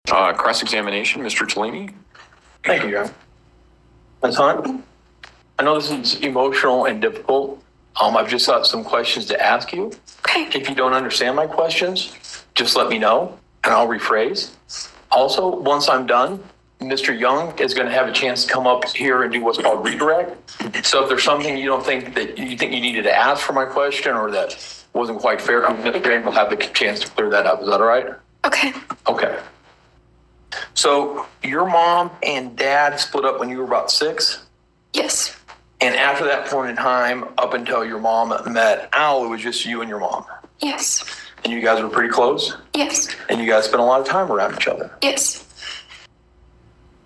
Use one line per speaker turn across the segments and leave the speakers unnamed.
Cross-examination, Mr. Tellini.
Thank you, John. Ms. Hunt, I know this is emotional and difficult. I've just got some questions to ask you.
Okay.
If you don't understand my questions, just let me know and I'll rephrase. Also, once I'm done, Mr. Young is going to have a chance to come up here and do what's called redirect. So if there's something you don't think that you think you needed to ask for my question or that wasn't quite fair, Mr. Young will have the chance to clear that up. Is that all right?
Okay.
Okay. So your mom and dad split up when you were about 6?
Yes.
And after that point in time, up until your mom met Al, it was just you and your mom.
Yes.
And you guys were pretty close?
Yes.
And you guys spent a lot of time around each other?
Yes.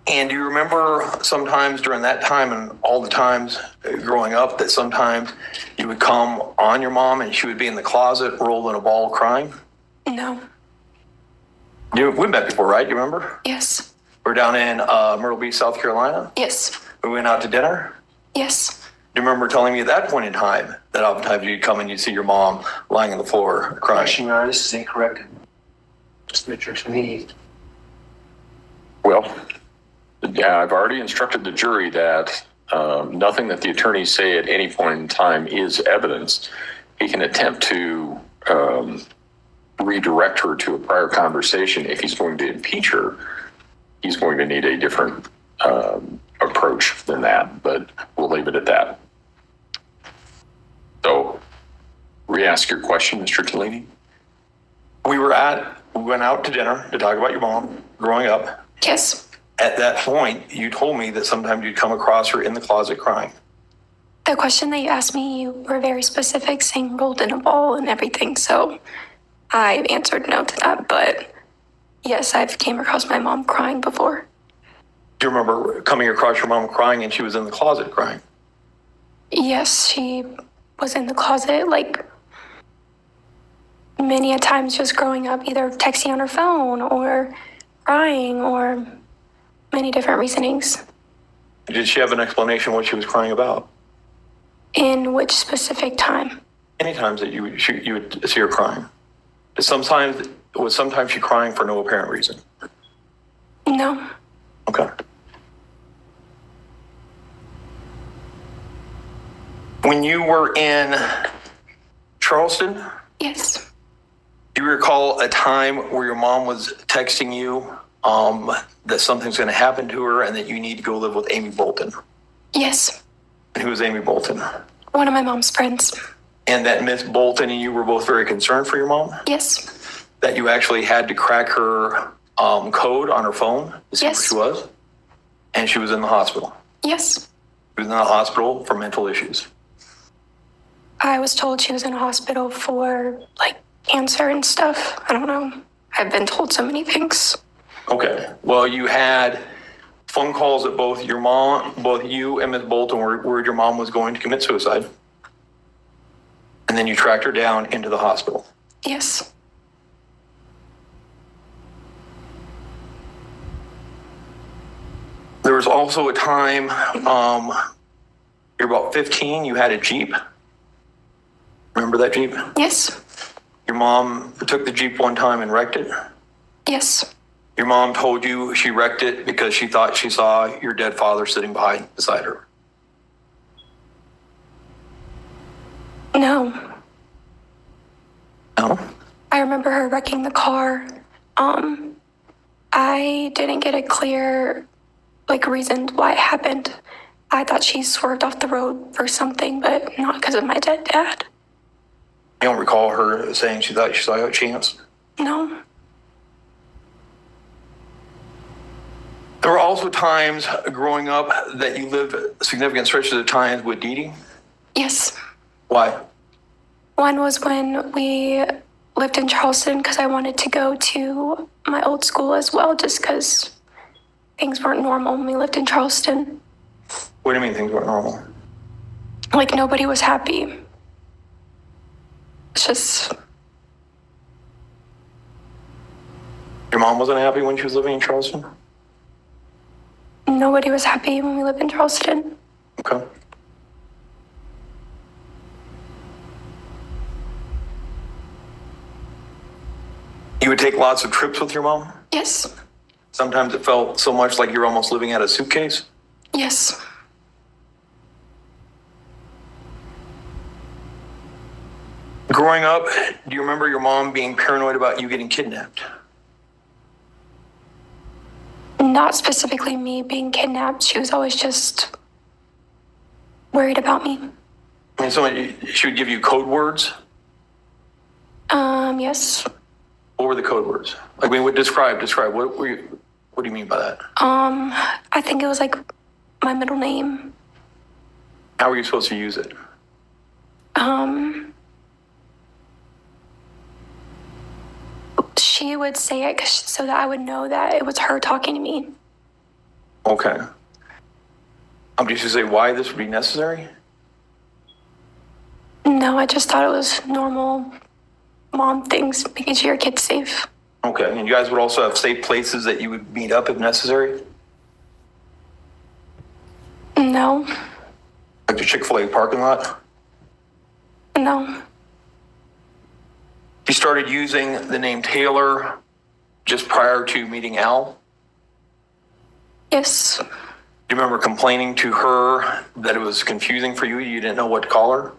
And do you remember sometimes during that time and all the times growing up that sometimes you would come on your mom and she would be in the closet rolled in a ball crying?
No.
We met before, right? You remember?
Yes.
We're down in Myrtle Beach, South Carolina?
Yes.
We went out to dinner?
Yes.
Do you remember telling me at that point in time that oftentimes you'd come and you'd see your mom lying on the floor crying?
Question, Your Honor, this is incorrect. Mr. Tellini.
Well, yeah, I've already instructed the jury that nothing that the attorneys say at any point in time is evidence. He can attempt to redirect her to a prior conversation. If he's going to impeach her, he's going to need a different approach than that, but we'll leave it at that. So, re-ask your question, Mr. Tellini.
We went out to dinner to talk about your mom growing up.
Yes.
At that point, you told me that sometimes you'd come across her in the closet crying.
The question that you asked me, you were very specific, saying rolled in a ball and everything, so I answered no to that, but yes, I've came across my mom crying before.
Do you remember coming across your mom crying and she was in the closet crying?
Yes, she was in the closet, like, many a times just growing up, either texting on her phone or crying or many different reasonings.
Did she have an explanation what she was crying about?
In which specific time?
Any times that you would see her crying? Was sometimes she crying for no apparent reason?
No.
Okay. When you were in Charleston,
Yes.
do you recall a time where your mom was texting you that something's going to happen to her and that you need to go live with Amy Bolton?
Yes.
And who is Amy Bolton?
One of my mom's friends.
And that Miss Bolton and you were both very concerned for your mom?
Yes.
That you actually had to crack her code on her phone to see where
Yes.
she was? And she was in the hospital?
Yes.
She was in the hospital for mental issues?
I was told she was in a hospital for, like, cancer and stuff. I don't know. I've been told so many things.
Okay. Well, you had phone calls that both you and Ms. Bolton were worried your mom was going to commit suicide. And then you tracked her down into the hospital.
Yes.
There was also a time, you're about 15, you had a Jeep. Remember that Jeep?
Yes.
Your mom took the Jeep one time and wrecked it.
Yes.
Your mom told you she wrecked it because she thought she saw your dead father sitting beside her.
No.
No?
I remember her wrecking the car. I didn't get a clear, reason why it happened. I thought she swerved off the road for something, but not because of my dead dad.
You don't recall her saying she thought she saw a chance?
No.
There were also times growing up that you lived significant stretches of time with Dee Dee?
Yes.
Why?
One was when we lived in Charleston because I wanted to go to my old school as well, just because things weren't normal when we lived in Charleston.
What do you mean things weren't normal?
Like, nobody was happy. It's just...
Your mom wasn't happy when she was living in Charleston?
Nobody was happy when we lived in Charleston.
Okay. You would take lots of trips with your mom?
Yes.
Sometimes it felt so much like you're almost living out of a suitcase.
Yes.
Growing up, do you remember your mom being paranoid about you getting kidnapped?
Not specifically me being kidnapped. She was always just worried about me.
I mean, she would give you code words.
Yes.
What were the code words? Like, I mean, describe. What were you? What do you mean by that?
I think it was like my middle name.
How were you supposed to use it?
She would say it so that I would know that it was her talking to me.
Okay. Did you say why this would be necessary?
No, I just thought it was normal mom things, making sure your kid's safe.
Okay, and you guys would also have safe places that you would meet up if necessary?
No,
Like the Chick-fil-A parking lot?
no,
You started using the name Taylor just prior to meeting Al?
yes,
Do you remember complaining to her that it was confusing for you? You didn't know what to call her?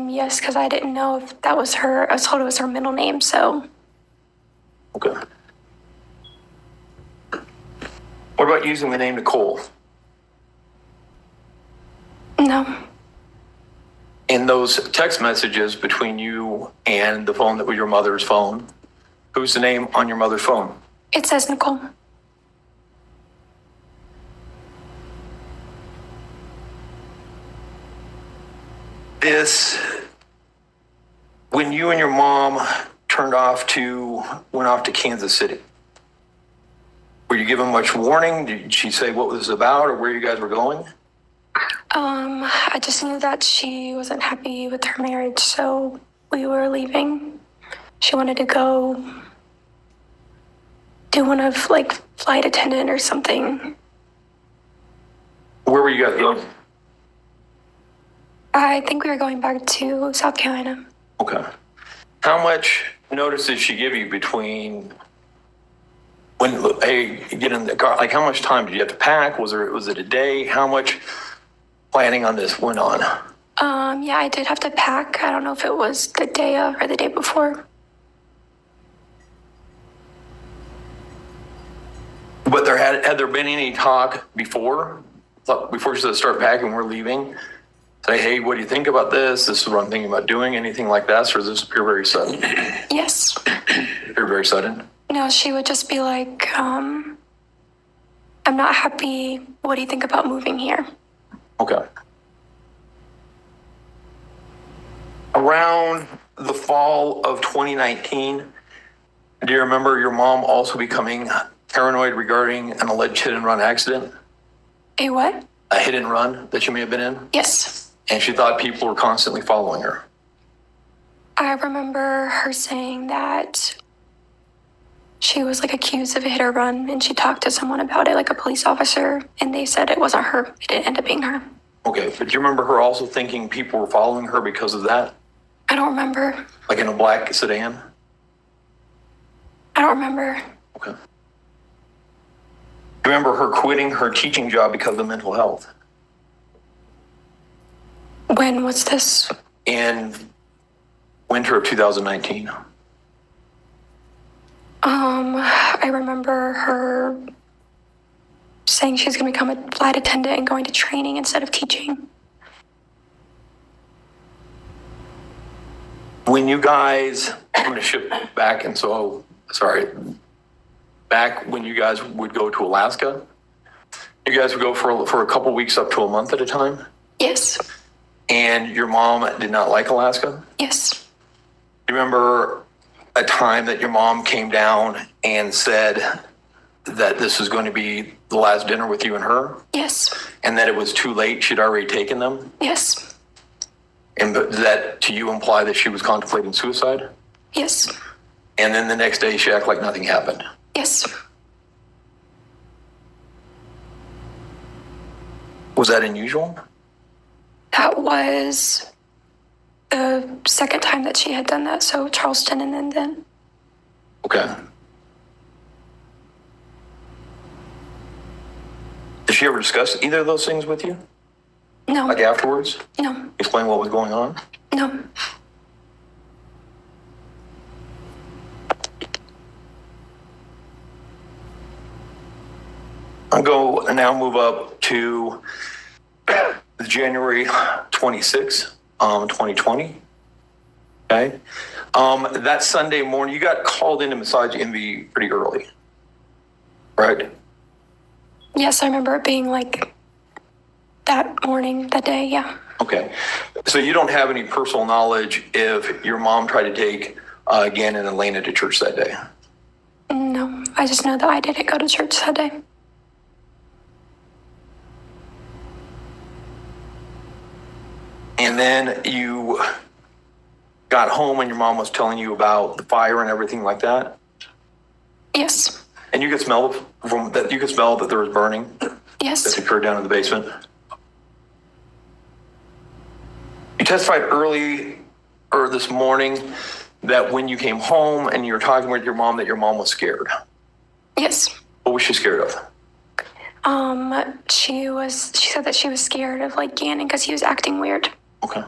yes, because I didn't know if that was her. I was told it was her middle name, so
Okay. What about using the name Nicole?
no.
In those text messages between you and the phone that was your mother's phone, who's the name on your mother's phone?
It says Nicole.
When you and your mom went off to Kansas City, were you given much warning? Did she say what this was about or where you guys were going?
I just knew that she wasn't happy with her marriage, so we were leaving. She wanted to go do one of like flight attendant or something.
Where were you guys going?
I think we were going back to South Carolina.
Okay. How much notice did she give you between when, hey, get in the car? Like, how much time did you have to pack? Was it a day? How much planning on this went on?
Yeah, I did have to pack. I don't know if it was the day of or the day before.
But had there been any talk before she said start packing, we're leaving? Say, hey, what do you think about this? This is what I'm thinking about doing. Anything like that, or does this appear very sudden?
Yes.
Appear very sudden.
No, she would just be like, I'm not happy. What do you think about moving here?
Okay. Around the fall of 2019, do you remember your mom also becoming paranoid regarding an alleged hit and run accident?
A what?
A hit and run that you may have been in?
Yes.
And she thought people were constantly following her.
I remember her saying that she was like accused of a hit or run, and she talked to someone about it, like a police officer, and they said it wasn't her. It didn't end up being her.
Okay, but do you remember her also thinking people were following her because of that?
I don't remember.
Like in a black sedan?
I don't remember.
Okay. Do you remember her quitting her teaching job because of mental health?
When was this?
In winter of 2019.
I remember her saying she's going to become a flight attendant and going to training instead of teaching.
When you guys, I'm going to shift back, and so, sorry, back when you guys would go to Alaska, you guys would go for a couple weeks up to a month at a time,
Yes.
and your mom did not like Alaska?
Yes.
Do you remember a time that your mom came down and said that this was going to be the last dinner with you and her,
Yes.
and that it was too late, she'd already taken them?
Yes.
And did that to you imply that she was contemplating suicide?
Yes.
And then the next day she acted like nothing happened?
Yes.
Was that unusual?
That was the second time that she had done that. So Charleston and then.
Okay. Did she ever discuss either of those things with you?
No.
Like afterwards?
No.
Explain what was going on?
No.
I'll go and now move up to January 26th, 2020. Okay. That Sunday morning, you got called into Massage Envy pretty early, right?
Yes, I remember it being like that morning, that day, yeah.
Okay. So you don't have any personal knowledge if your mom tried to take Gannon and Elena to church that day?
No, I just know that I didn't go to church that day.
And then you got home and your mom was telling you about the fire and everything like that?
Yes.
And you could smell from that. You could smell that there was burning
Yes.
that occurred down in the basement. You testified early or this morning that when you came home and you were talking with your mom, that your mom was scared.
Yes.
What was she scared of?
She said that she was scared of like Gannon because he was acting weird.
Okay.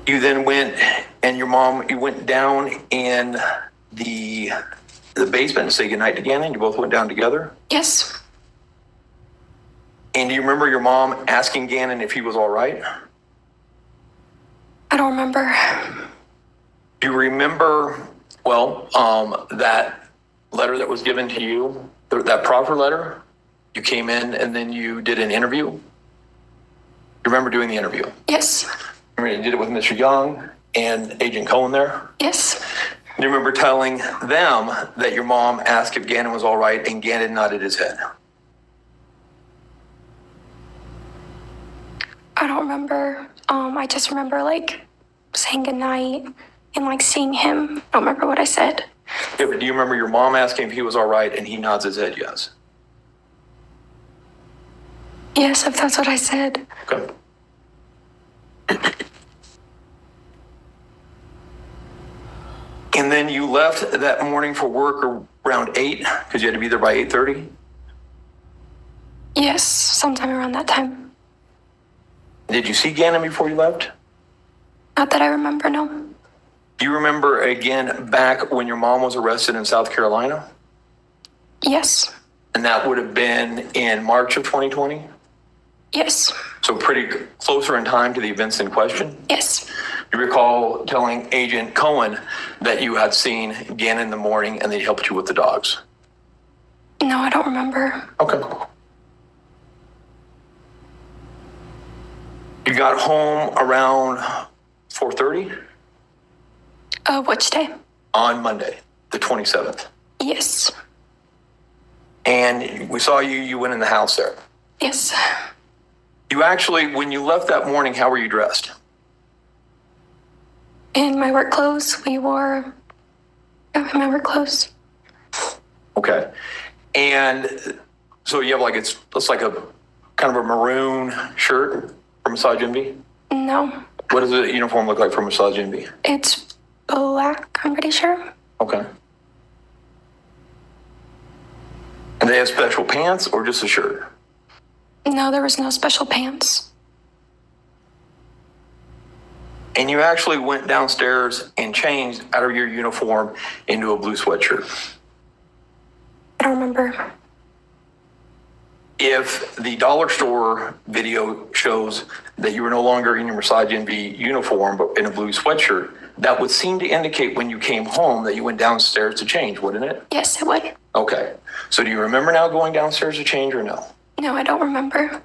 You then went and you went down in the basement and say goodnight to Gannon. You both went down together.
Yes.
And do you remember your mom asking Gannon if he was all right?
I don't remember.
Do you remember, that letter that was given to you, that proffer letter? You came in and then you did an interview? You remember doing the interview?
Yes.
Remember you did it with Mr. Young and Agent Cohen there?
Yes.
Do you remember telling them that your mom asked if Gannon was all right and Gannon nodded his head?
I don't remember. I just remember like saying goodnight and like seeing him. I don't remember what I said.
Yeah, but do you remember your mom asking if he was all right and he nods his head yes?
Yes, if that's what I said.
Okay. And then you left that morning for work around 8 because you had to be there by 8:30?
Yes, sometime around that time.
Did you see Gannon before you left?
Not that I remember, no.
Do you remember again back when your mom was arrested in South Carolina?
Yes.
And that would have been in March of 2020?
Yes.
So pretty closer in time to the events in question?
Yes.
You recall telling Agent Cohen that you had seen Gannon in the morning and that he helped you with the dogs?
No, I don't remember.
Okay. You got home around 4:30
Which day?
on Monday, the 27th.
Yes.
And we saw you went in the house there.
Yes.
You actually, when you left that morning, how were you dressed?
In my work clothes, we wore my work clothes.
Okay. And so you have like, it's like a kind of a maroon shirt from Massage Envy?
No,
What does the uniform look like for Massage Envy?
it's black, I'm pretty sure.
Okay. And they have special pants or just a shirt?
No, there was no special pants.
And you actually went downstairs and changed out of your uniform into a blue sweatshirt.
I don't remember.
If the dollar store video shows that you were no longer in your Massage Envy uniform, but in a blue sweatshirt, that would seem to indicate when you came home that you went downstairs to change, wouldn't it?
Yes, it would.
Okay. So do you remember now going downstairs to change or no?
No, I don't remember.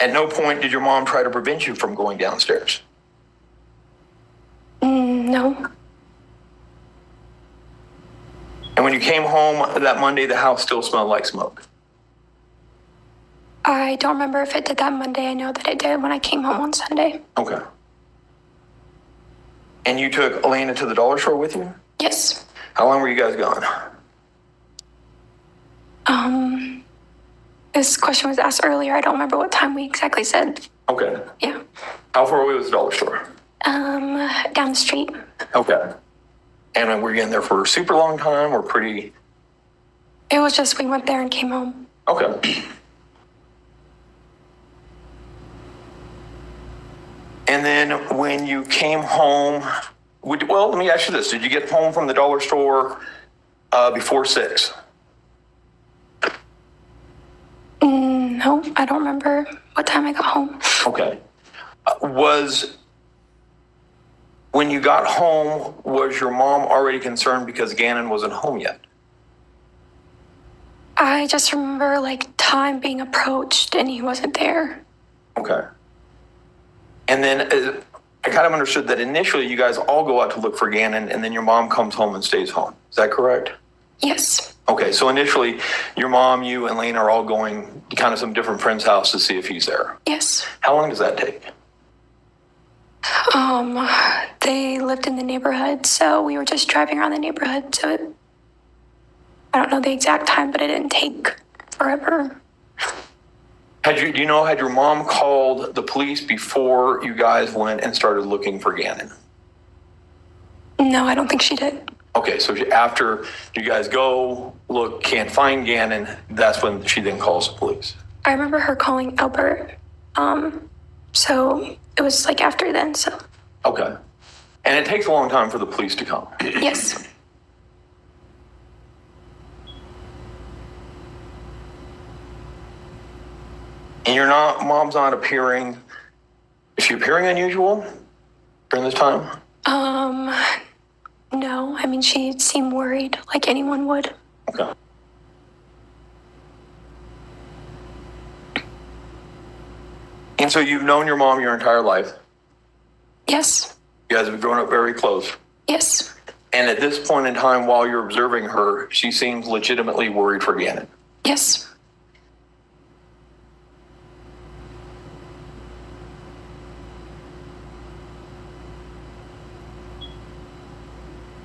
At no point did your mom try to prevent you from going downstairs?
No.
And when you came home that Monday, the house still smelled like smoke?
I don't remember if it did that Monday. I know that it did when I came home on Sunday.
Okay. And you took Elena to the dollar store with you?
Yes.
How long were you guys gone?
This question was asked earlier. I don't remember what time we exactly said.
Okay.
Yeah.
How far away was the dollar store?
Down the street.
Okay. And then were you in there for a super long time or pretty?
It was just we went there and came home.
Okay. And then when you came home, well, let me ask you this. Did you get home from the dollar store before 6?
No, I don't remember what time I got home.
Okay. When you got home, was your mom already concerned because Gannon wasn't home yet?
I just remember like time being approached and he wasn't there.
Okay. And then I kind of understood that initially you guys all go out to look for Gannon and then your mom comes home and stays home. Is that correct?
Yes.
Okay, so initially your mom, you, and Lane are all going to kind of some different friend's house to see if he's there.
Yes.
How long does that take?
They lived in the neighborhood, so we were just driving around the neighborhood. So I don't know the exact time, but it didn't take forever.
Had your mom called the police before you guys went and started looking for Gannon?
No, I don't think she did.
Okay, so after you guys go, look, can't find Gannon, that's when she then calls the police.
I remember her calling Albert. So it was like after then, so.
Okay. And it takes a long time for the police to come.
Yes.
And mom's not appearing, is she appearing unusual during this time?
No, I mean, she seemed worried like anyone would.
Okay. And so you've known your mom your entire life.
Yes.
You guys have grown up very close.
Yes.
And at this point in time, while you're observing her, she seems legitimately worried for Gannon.
Yes.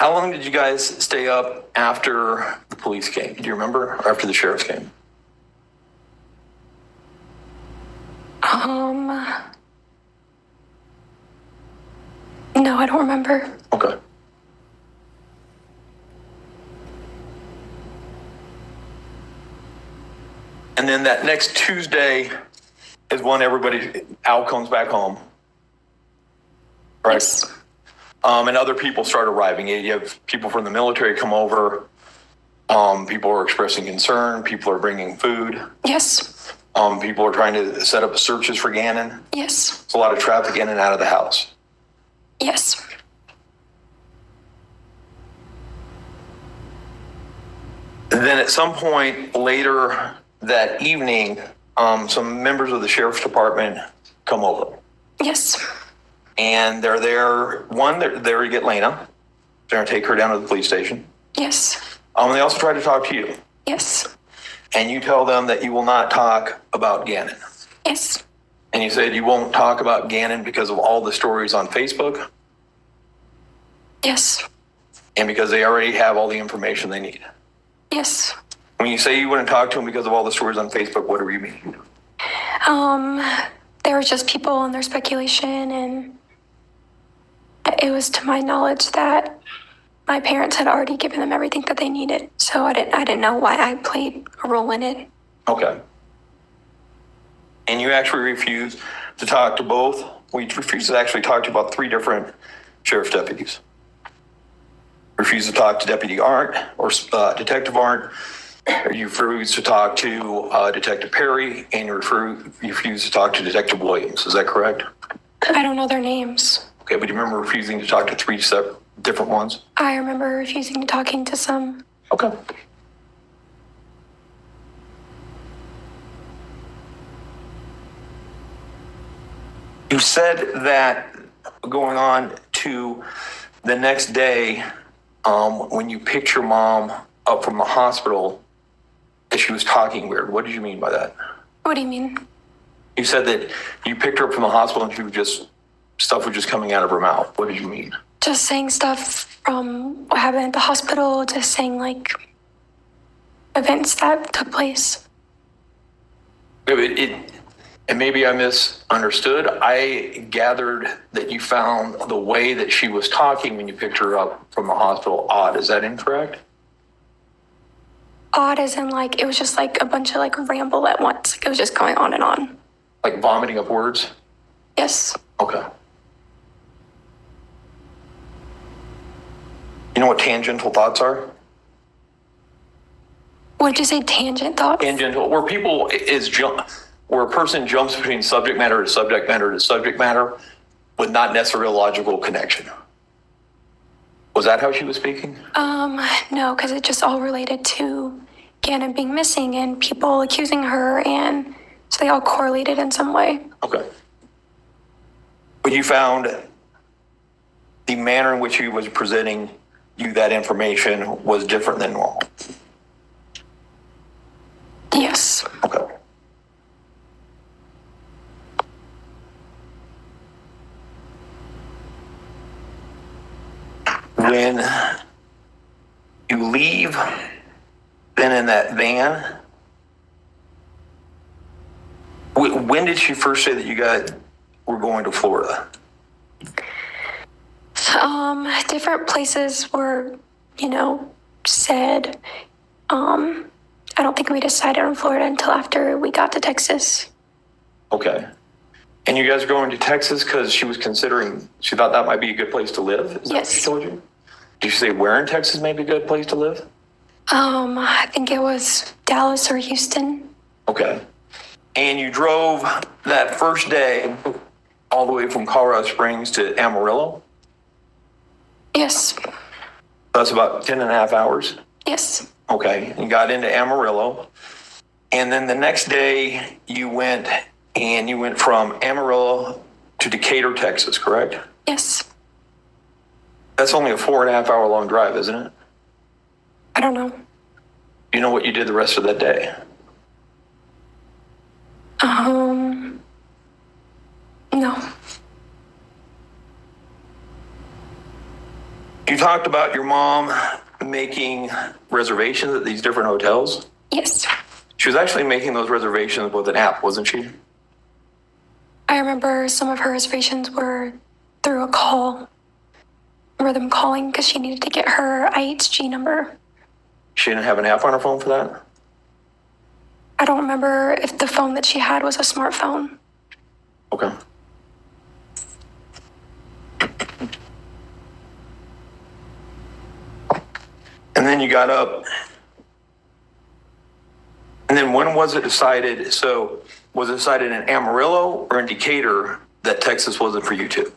How long did you guys stay up after the police came? Do you remember? Or after the sheriffs came?
No, I don't remember.
Okay. And then that next Tuesday is when Al comes back home. Right?
Yes.
And other people start arriving. You have people from the military come over. People are expressing concern. People are bringing food.
Yes.
People are trying to set up searches for Gannon.
Yes.
It's a lot of traffic in and out of the house.
Yes.
And then at some point later that evening, some members of the sheriff's department come over.
Yes.
And they're there. They're there to get Lena. They're going to take her down to the police station.
Yes.
They also try to talk to you.
Yes.
And you tell them that you will not talk about Gannon.
Yes.
And you said you won't talk about Gannon because of all the stories on Facebook.
Yes.
And because they already have all the information they need.
Yes.
When you say you wouldn't talk to him because of all the stories on Facebook, what do you mean?
There was just people and their speculation, and it was to my knowledge that my parents had already given them everything that they needed. So I didn't know why I played a role in it.
Okay. And you actually refused to talk to both. We refused to actually talk to about 3 different sheriff's deputies. Refused to talk to Deputy Arndt or Detective Arndt. You refused to talk to Detective Perry, and you refused to talk to Detective Williams. Is that correct?
I don't know their names.
Okay, but you remember refusing to talk to 3 different ones?
I remember refusing to talking to some.
Okay. You said that going on to the next day, when you picked your mom up from the hospital, that she was talking weird. What did you mean by that?
What do you mean?
You said that you picked her up from the hospital and stuff was just coming out of her mouth. What did you mean?
Just saying stuff from what happened at the hospital, just saying like events that took place.
And maybe I misunderstood. I gathered that you found the way that she was talking when you picked her up from the hospital odd. Is that incorrect?
Odd as in like, it was just like a bunch of like ramble at once. Like, it was just going on and on.
Like vomiting up words?
Yes.
Okay. You know what tangential thoughts are?
What did you say, tangent thoughts?
Tangential, where a person jumps between subject matter to subject matter to subject matter with not necessarily a logical connection. Was that how she was speaking?
No, because it just all related to Gannon being missing and people accusing her, and so they all correlated in some way.
Okay. But you found the manner in which he was presenting you that information was different than normal.
Yes.
Okay. When you leave, then in that van, when did she first say that you guys were going to Florida?
Different places were, said. I don't think we decided on Florida until after we got to Texas.
Okay. And you guys are going to Texas because she thought that might be a good place to live? Is that what she told you? Did she say where in Texas may be a good place to live?
I think it was Dallas or Houston.
Okay. And you drove that first day all the way from Colorado Springs to Amarillo?
Yes.
That's about 10 and a half hours?
Yes.
Okay. You got into Amarillo. And then the next day you went from Amarillo to Decatur, Texas, correct?
Yes.
That's only a 4.5 hour long drive, isn't it?
I don't know.
Do you know what you did the rest of that day?
No.
You talked about your mom making reservations at these different hotels.
Yes.
She was actually making those reservations with an app, wasn't she?
I remember some of her reservations were through a call. I remember them calling because she needed to get her IHG number.
She didn't have an app on her phone for that?
I don't remember if the phone that she had was a smartphone.
Okay. And then you got up. And then when was it decided? So was it decided in Amarillo or in Decatur that Texas wasn't for you two?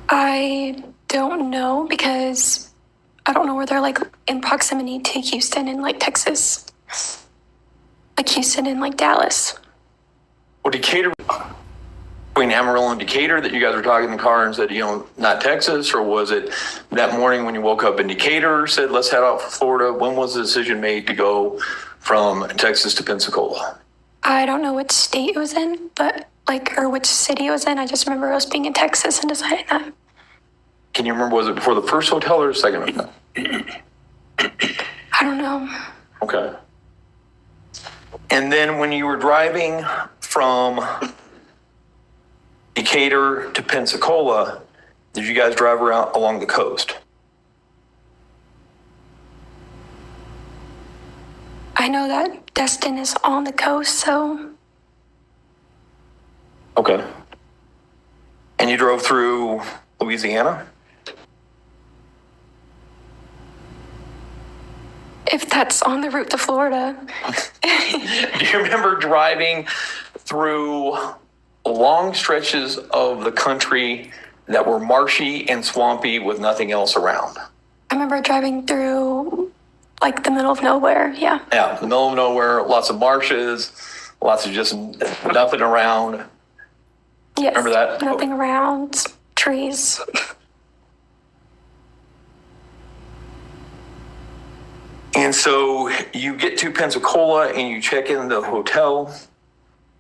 I don't know because I don't know where they're like in proximity to Houston and like Texas. Like Houston and like Dallas.
Well, Decatur, between Amarillo and Decatur, that you guys were talking in the car and said, not Texas? Or was it that morning when you woke up in Decatur, said, let's head out for Florida? When was the decision made to go from Texas to Pensacola?
I don't know which state it was in, or which city it was in. I just remember us being in Texas and deciding that.
Can you remember, was it before the first hotel or the second hotel?
I don't know.
Okay. And then when you were driving from Decatur to Pensacola, did you guys drive around along the coast?
I know that Destin is on the coast, so
Okay. And you drove through Louisiana?
if that's on the route to Florida.
Do you remember driving through long stretches of the country that were marshy and swampy with nothing else around?
I remember driving through like the middle of nowhere. Yeah.
Yeah, the middle of nowhere, lots of marshes, lots of just nothing around.
Yes.
Remember that?
Nothing around, trees.
And so you get to Pensacola and you check in the hotel.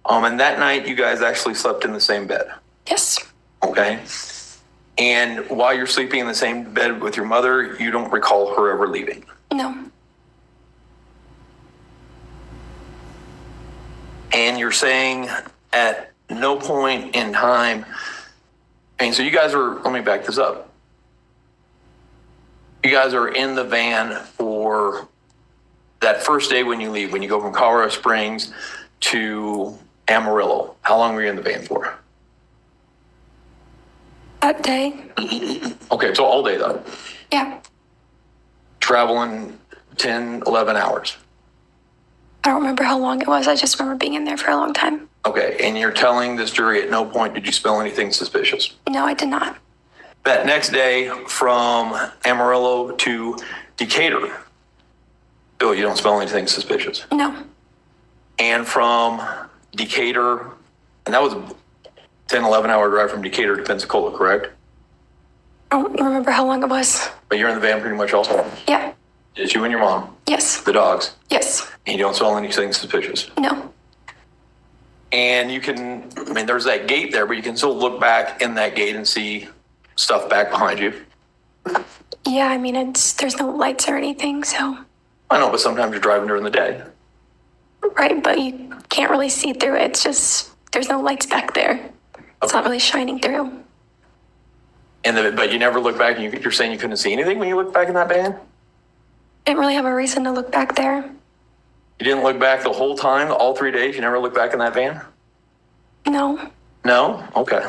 And that night you guys actually slept in the same bed.
Yes.
Okay. And while you're sleeping in the same bed with your mother, you don't recall her ever leaving.
No.
And you're saying at no point in time, so you guys are, let me back this up. You guys are in the van for that first day when you leave, when you go from Colorado Springs to Amarillo. How long were you in the van for?
That day.
Okay, so all day though.
Yeah.
Traveling 10, 11 hours.
I don't remember how long it was. I just remember being in there for a long time.
Okay, and you're telling this jury at no point did you smell anything suspicious?
No, I did not.
That next day from Amarillo to Decatur, Bill, you don't smell anything suspicious.
No.
And from Decatur, and that was a 10, 11 hour drive from Decatur to Pensacola, correct?
I don't remember how long it was.
But you're in the van pretty much also.
Yeah.
It's you and your mom,
Yes.
the dogs,
Yes.
and you don't smell anything suspicious.
No.
And you can, there's that gate there, but you can still look back in that gate and see stuff back behind you.
Yeah, there's no lights or anything, so.
I know, but sometimes you're driving during the day.
Right, but you can't really see through it. It's just, there's no lights back there. It's not really shining through.
But you never look back and you're saying you couldn't see anything when you look back in that van?
Didn't really have a reason to look back there.
You didn't look back the whole time, all 3 days? You never looked back in that van?
No.
No? Okay.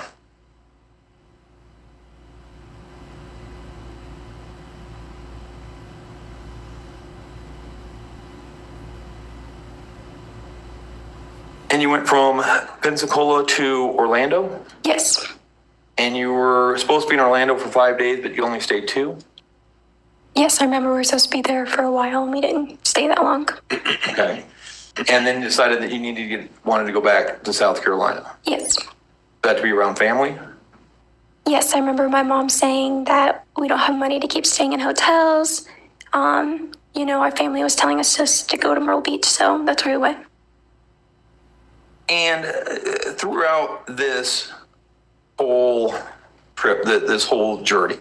And you went from Pensacola to Orlando?
Yes.
And you were supposed to be in Orlando for 5 days, but you only stayed 2?
Yes, I remember we were supposed to be there for a while and we didn't stay that long.
Okay. And then you decided that you wanted to go back to South Carolina.
Yes.
That to be around family?
Yes, I remember my mom saying that we don't have money to keep staying in hotels. Our family was telling us just to go to Myrtle Beach, so that's where we went.
And throughout this whole trip, this whole journey,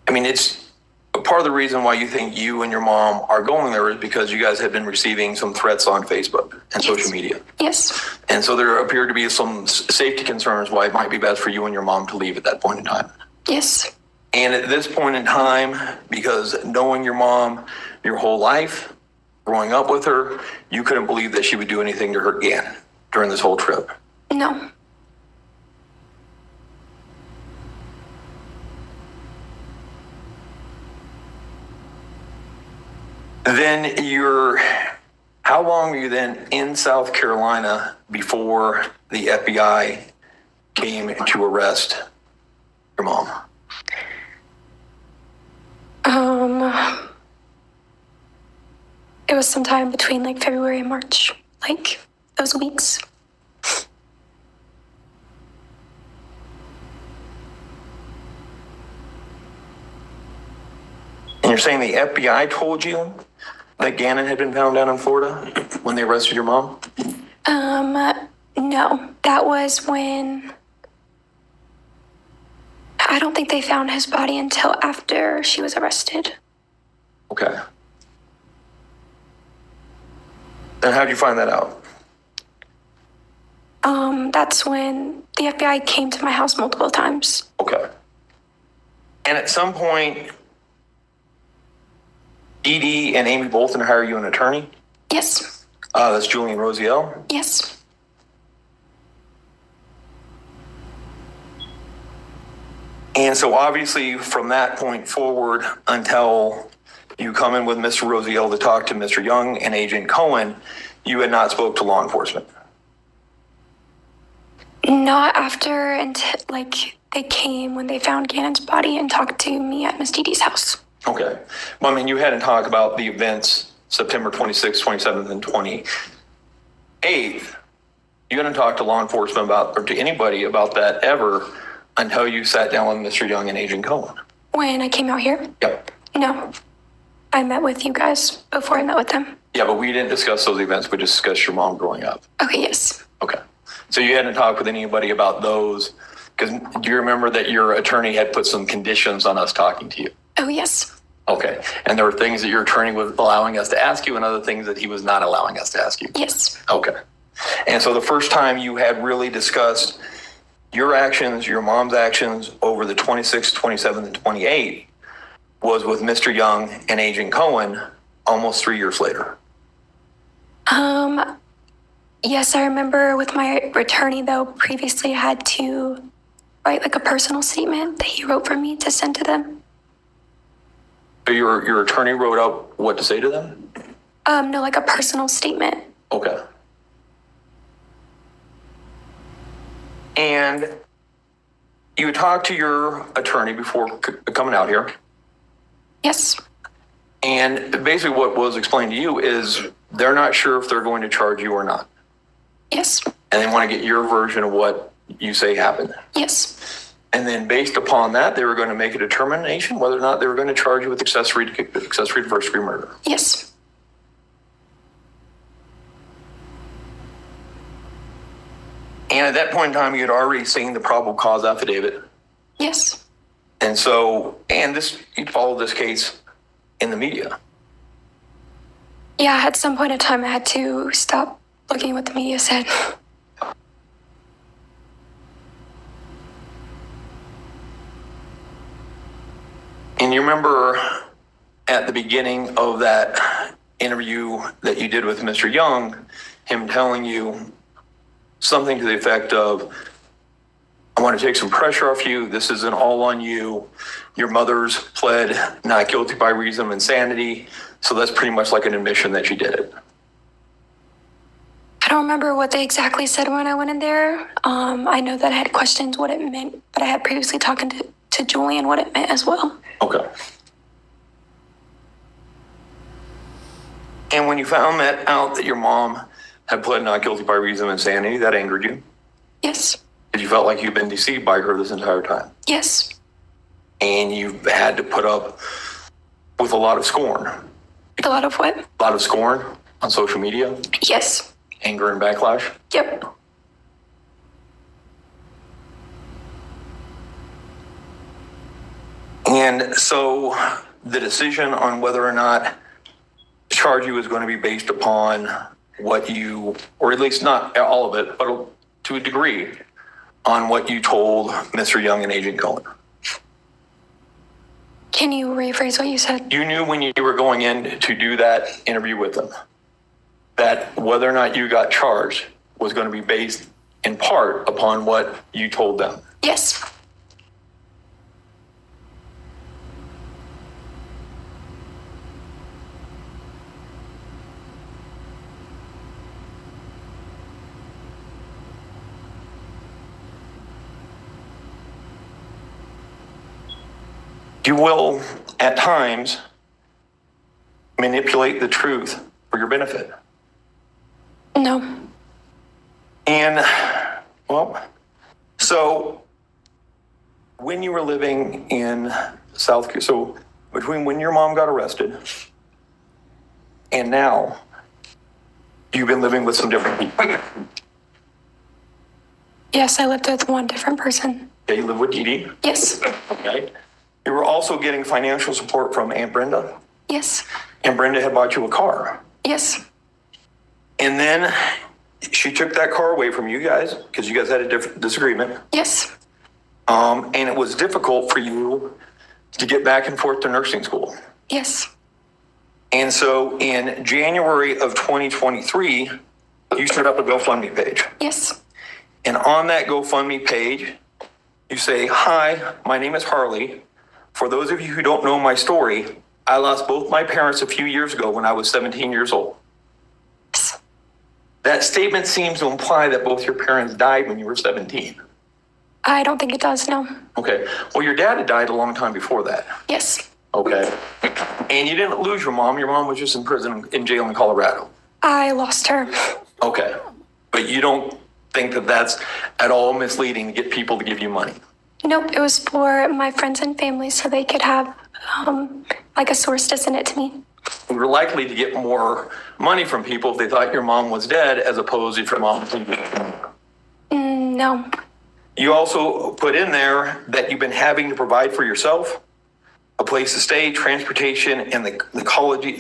it's a part of the reason why you think you and your mom are going there is because you guys have been receiving some threats on Facebook and social media.
Yes.
And so there appeared to be some safety concerns why it might be best for you and your mom to leave at that point in time.
Yes.
And at this point in time, because knowing your mom your whole life, growing up with her, you couldn't believe that she would do anything to hurt Gannon during this whole trip.
No.
Then how long were you then in South Carolina before the FBI came to arrest your mom?
It was sometime between February and March, those weeks.
And you're saying the FBI told you that Gannon had been found down in Florida when they arrested your mom?
No, that was when I don't think they found his body until after she was arrested.
Okay. Then how'd you find that out?
That's when the FBI came to my house multiple times.
Okay. And at some point, Dee Dee and Amy Bolton hire you an attorney?
Yes.
That's Julian Rosiel?
Yes.
And so obviously from that point forward until you come in with Mr. Rosiel to talk to Mr. Young and Agent Cohen, you had not spoke to law enforcement.
Not after until they came when they found Gannon's body and talked to me at Miss Dee Dee's house.
Okay. Well, you hadn't talked about the events September 26th, 27th, and 28th. You hadn't talked to law enforcement about, or to anybody about that ever until you sat down with Mr. Young and Agent Cohen.
When I came out here?
Yep.
No. I met with you guys before I met with them.
Yeah, but we didn't discuss those events. We just discussed your mom growing up.
Okay, yes.
Okay. So you hadn't talked with anybody about those, because do you remember that your attorney had put some conditions on us talking to you?
Oh, yes.
Okay. And there were things that your attorney was allowing us to ask you and other things that he was not allowing us to ask you?
Yes.
Okay. And so the first time you had really discussed your actions, your mom's actions over the 26th, 27th, and 28th was with Mr. Young and Agent Cohen almost 3 years later.
Yes, I remember with my attorney though, previously I had to write like a personal statement that he wrote for me to send to them.
So your attorney wrote up what to say to them?
No, like a personal statement.
Okay. And you talked to your attorney before coming out here.
Yes.
And basically what was explained to you is they're not sure if they're going to charge you or not.
Yes.
And they want to get your version of what you say happened.
Yes.
And then based upon that, they were going to make a determination whether or not they were going to charge you with accessory to first degree murder.
Yes.
And at that point in time, you had already seen the probable cause affidavit.
Yes.
And so, you followed this case in the media.
Yeah, at some point in time I had to stop looking at what the media said.
And you remember at the beginning of that interview that you did with Mr. Young, him telling you something to the effect of, I want to take some pressure off you. This isn't all on you. Your mother's pled not guilty by reason of insanity. So that's pretty much like an admission that you did it.
I don't remember what they exactly said when I went in there. I know that I had questions what it meant, but I had previously talked to Julian what it meant as well.
Okay. And when you found that out that your mom had pled not guilty by reason of insanity, that angered you?
Yes.
Because you felt like you've been deceived by her this entire time.
Yes.
And you've had to put up with a lot of scorn.
A lot of what?
A lot of scorn on social media,
Yes.
anger and backlash.
Yep.
And so the decision on whether or not to charge you is going to be based upon what you, or at least not all of it, but to a degree, on what you told Mr. Young and Agent Cohen.
Can you rephrase what you said?
You knew when you were going in to do that interview with them that whether or not you got charged was going to be based in part upon what you told them.
Yes.
You will, at times, manipulate the truth for your benefit.
No.
And, well, so when you were living in South Carolina, so between when your mom got arrested and now, you've been living with some different people.
Yes, I lived with one different person.
Okay, you live with Dee Dee.
Yes.
Okay. You were also getting financial support from Aunt Brenda.
Yes.
And Brenda had bought you a car.
Yes.
And then she took that car away from you guys because you guys had a different disagreement.
Yes.
And it was difficult for you to get back and forth to nursing school.
Yes.
And so in January of 2023, you set up a GoFundMe page.
Yes.
And on that GoFundMe page, you say, "Hi, my name is Harley. For those of you who don't know my story, I lost both my parents a few years ago when I was 17 years old."
Yes.
That statement seems to imply that both your parents died when you were 17.
I don't think it does, no.
Okay. Well, your dad had died a long time before that.
Yes.
Okay. And you didn't lose your mom. Your mom was just in prison, in jail in Colorado.
I lost her.
Okay. But you don't think that that's at all misleading to get people to give you money?
Nope, it was for my friends and family so they could have like a source to send it to me.
You were likely to get more money from people if they thought your mom was dead as opposed if your mom was dead.
No.
You also put in there that you've been having to provide for yourself, a place to stay, transportation, and the ecology,